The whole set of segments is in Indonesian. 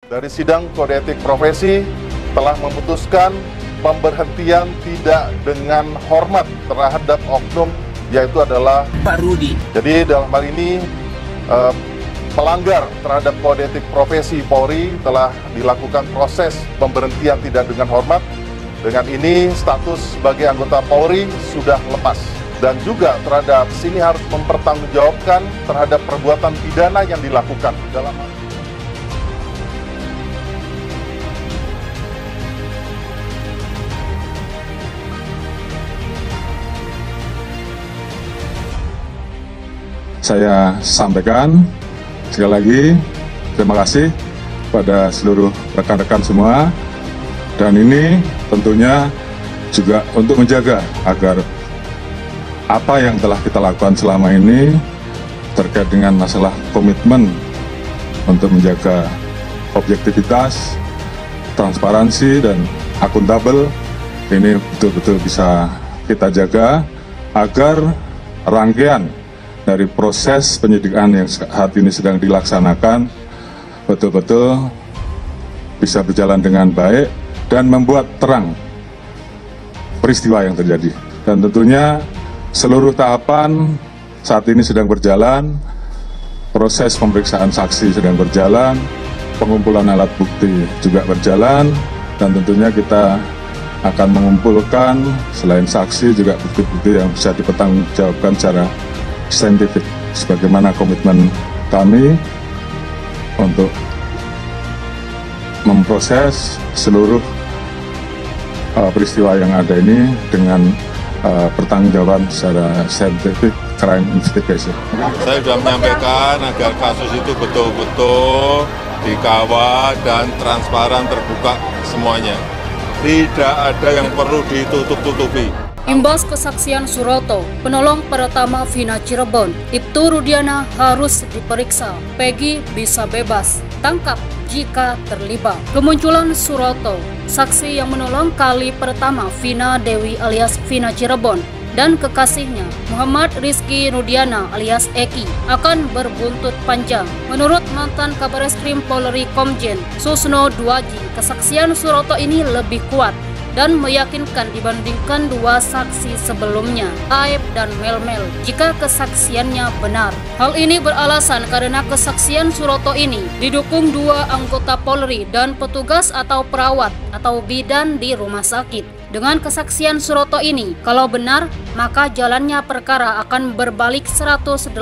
Dari sidang kode etik profesi telah memutuskan pemberhentian tidak dengan hormat terhadap oknum, yaitu adalah Pak Rudi. Jadi dalam hal ini pelanggar terhadap kode etik profesi Polri telah dilakukan proses pemberhentian tidak dengan hormat. Dengan ini status sebagai anggota Polri sudah lepas. Dan juga terhadap sini harus mempertanggungjawabkan terhadap perbuatan pidana yang dilakukan dalam saya sampaikan sekali lagi terima kasih pada seluruh rekan-rekan semua, dan ini tentunya juga untuk menjaga agar apa yang telah kita lakukan selama ini terkait dengan masalah komitmen untuk menjaga objektivitas, transparansi, dan akuntabel ini betul-betul bisa kita jaga agar rangkaian dari proses penyidikan yang saat ini sedang dilaksanakan betul-betul bisa berjalan dengan baik dan membuat terang peristiwa yang terjadi. Dan tentunya seluruh tahapan saat ini sedang berjalan, proses pemeriksaan saksi sedang berjalan, pengumpulan alat bukti juga berjalan, dan tentunya kita akan mengumpulkan selain saksi juga bukti-bukti yang bisa dipertanggungjawabkan secara saintifik, sebagaimana komitmen kami untuk memproses seluruh peristiwa yang ada ini dengan pertanggungjawaban secara scientific crime investigation. Saya sudah menyampaikan agar kasus itu betul-betul dikawal dan transparan, terbuka semuanya. Tidak ada yang perlu ditutup-tutupi. Imbas kesaksian Suroto, penolong pertama Vina Cirebon, Ibtu Rudiana harus diperiksa. Peggy bisa bebas, tangkap jika terlibat. Kemunculan Suroto, saksi yang menolong kali pertama Vina Dewi alias Vina Cirebon, dan kekasihnya Muhammad Rizky Rudiana alias Eki akan berbuntut panjang. Menurut mantan Kabareskrim Polri Komjen Susno Duaji, kesaksian Suroto ini lebih kuat dan meyakinkan dibandingkan dua saksi sebelumnya, Aep dan Melmel, jika kesaksiannya benar. Hal ini beralasan karena kesaksian Suroto ini didukung dua anggota Polri dan petugas atau perawat atau bidan di rumah sakit. Dengan kesaksian Suroto ini, kalau benar, maka jalannya perkara akan berbalik 180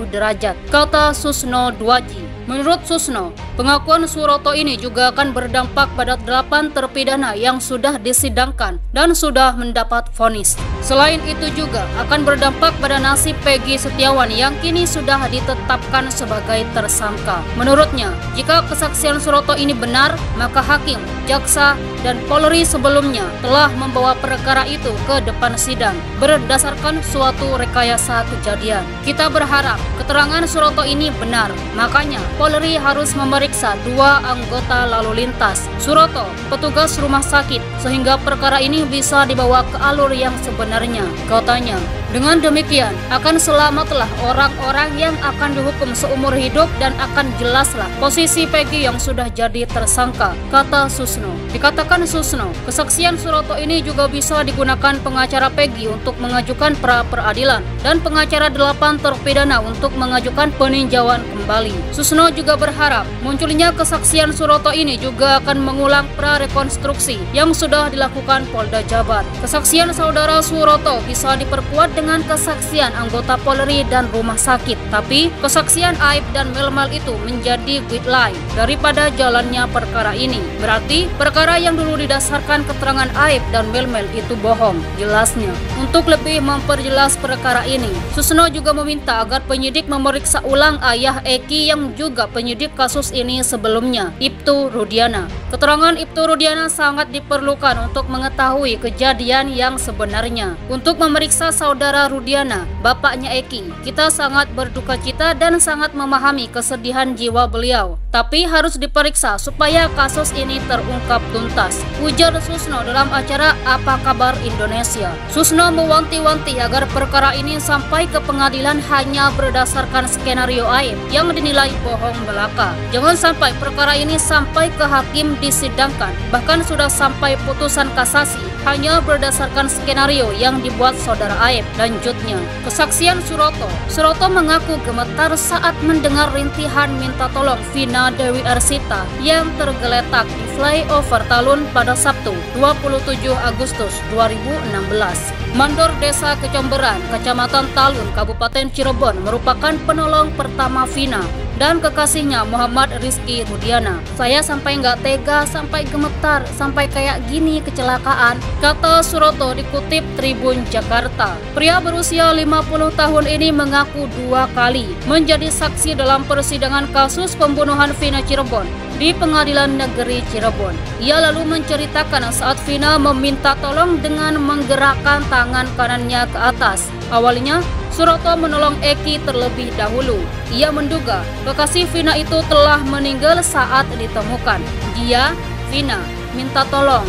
derajat, kata Susno Duaji. Menurut Susno, pengakuan Suroto ini juga akan berdampak pada 8 terpidana yang sudah disidangkan dan sudah mendapat vonis. Selain itu juga akan berdampak pada nasib Peggy Setiawan yang kini sudah ditetapkan sebagai tersangka. Menurutnya, jika kesaksian Suroto ini benar, maka hakim, jaksa, dan Polri sebelumnya telah membawa perkara itu ke depan sidang berdasarkan suatu rekayasa kejadian. Kita berharap keterangan Suroto ini benar, makanya Polri harus memeriksa dua anggota lalu lintas, Suroto, petugas rumah sakit, sehingga perkara ini bisa dibawa ke alur yang sebenarnya, katanya. Dengan demikian, akan selamatlah orang-orang yang akan dihukum seumur hidup dan akan jelaslah posisi Peggy yang sudah jadi tersangka, kata Susno. Dikatakan Susno, kesaksian Suroto ini juga bisa digunakan pengacara Peggy untuk mengajukan pra-peradilan dan pengacara 8 terpidana untuk mengajukan peninjauan kembali. Susno juga berharap munculnya kesaksian Suroto ini juga akan mengulang pra-rekonstruksi yang sudah dilakukan Polda Jabar. Kesaksian saudara Suroto bisa diperkuat dengan kesaksian anggota Polri dan rumah sakit, tapi kesaksian Aep dan Melmel itu menjadi guideline daripada jalannya perkara ini. Berarti perkara yang dulu didasarkan keterangan Aep dan Melmel itu bohong, jelasnya. Untuk lebih memperjelas perkara ini, Susno juga meminta agar penyidik memeriksa ulang ayah Eki yang juga penyidik kasus ini sebelumnya, Ibtu Rudiana. Keterangan Ibtu Rudiana sangat diperlukan untuk mengetahui kejadian yang sebenarnya. Untuk memeriksa saudara Saudara Rudiana, bapaknya Eki. Kita sangat berduka cita dan sangat memahami kesedihan jiwa beliau. Tapi harus diperiksa supaya kasus ini terungkap tuntas, ujar Susno dalam acara Apa Kabar Indonesia. Susno mewanti-wanti agar perkara ini sampai ke pengadilan hanya berdasarkan skenario aib yang dinilai bohong belaka. Jangan sampai perkara ini sampai ke hakim disidangkan, bahkan sudah sampai putusan kasasi hanya berdasarkan skenario yang dibuat saudara Aib. Lanjutnya, kesaksian Suroto. Suroto mengaku gemetar saat mendengar rintihan minta tolong Vina Dewi Arsita yang tergeletak di flyover Talun pada Sabtu 27 Agustus 2016. Mandor Desa Kecomberan, Kecamatan Talun, Kabupaten Cirebon merupakan penolong pertama Vina dan kekasihnya Muhammad Rizky Rudiana. Saya sampai nggak tega, sampai gemetar, sampai kayak gini kecelakaan, kata Suroto dikutip Tribun Jakarta. Pria berusia 50 tahun ini mengaku 2 kali menjadi saksi dalam persidangan kasus pembunuhan Vina Cirebon di Pengadilan Negeri Cirebon. Ia lalu menceritakan saat Vina meminta tolong dengan menggerakkan tangan kanannya ke atas. Awalnya, Suroto menolong Eki terlebih dahulu. Ia menduga kekasih Vina itu telah meninggal saat ditemukan. Dia, Vina, minta tolong.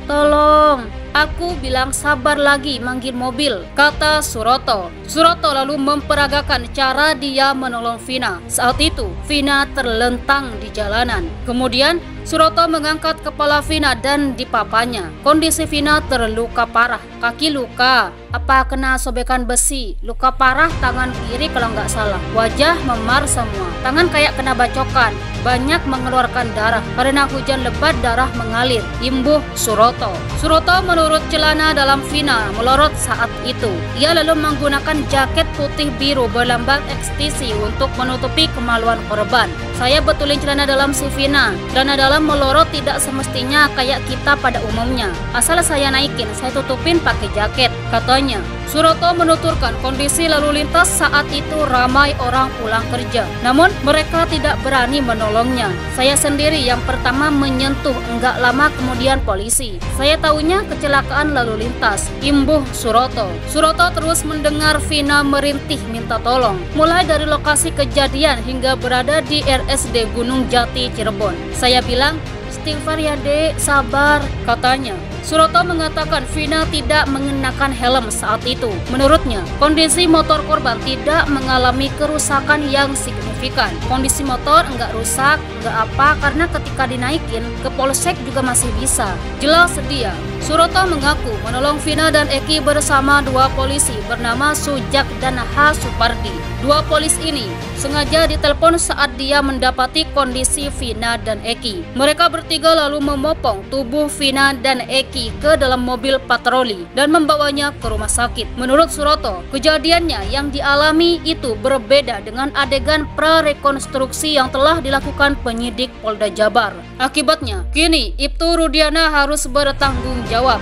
Tolong. Aku bilang sabar lagi manggil mobil, kata Suroto. Suroto lalu memperagakan cara dia menolong Vina. Saat itu, Vina terlentang di jalanan. Kemudian, Suroto mengangkat kepala Vina dan dipapanya. Kondisi Vina terluka parah, kaki luka, apa kena sobekan besi, luka parah tangan kiri kalau nggak salah. Wajah memar semua, tangan kayak kena bacokan, banyak mengeluarkan darah. Karena hujan lebat darah mengalir, imbuh Suroto. Suroto menurut celana dalam Vina melorot saat itu. Ia lalu menggunakan jaket putih biru berlambang XTC untuk menutupi kemaluan korban. Saya betulin celana dalam si Vina. Celana dalam melorot tidak semestinya kayak kita pada umumnya. Asal saya naikin, saya tutupin pakai jaket, katanya. Suroto menuturkan kondisi lalu lintas saat itu ramai orang pulang kerja. Namun mereka tidak berani menolongnya. Saya sendiri yang pertama menyentuh, enggak lama kemudian polisi. Saya tahunya kecelakaan lalu lintas, imbuh Suroto. Suroto terus mendengar Vina merintih minta tolong, mulai dari lokasi kejadian hingga berada di RSD Gunung Jati, Cirebon. Saya bilang, istighfar ya dek, sabar, katanya. Suroto mengatakan Vina tidak mengenakan helm saat itu. Menurutnya, kondisi motor korban tidak mengalami kerusakan yang signifikan. Kondisi motor enggak rusak, enggak apa, karena ketika dinaikin ke polsek juga masih bisa. Jelas dia. Suroto mengaku menolong Vina dan Eki bersama 2 polisi bernama Sujak dan H. Supardi. 2 polisi ini sengaja ditelepon saat dia mendapati kondisi Vina dan Eki. Mereka bertiga lalu memopong tubuh Vina dan Eki ke dalam mobil patroli dan membawanya ke rumah sakit. Menurut Suroto, kejadiannya yang dialami itu berbeda dengan adegan prarekonstruksi yang telah dilakukan penyidik Polda Jabar. Akibatnya, kini Ibtu Rudiana harus bertanggung jawab.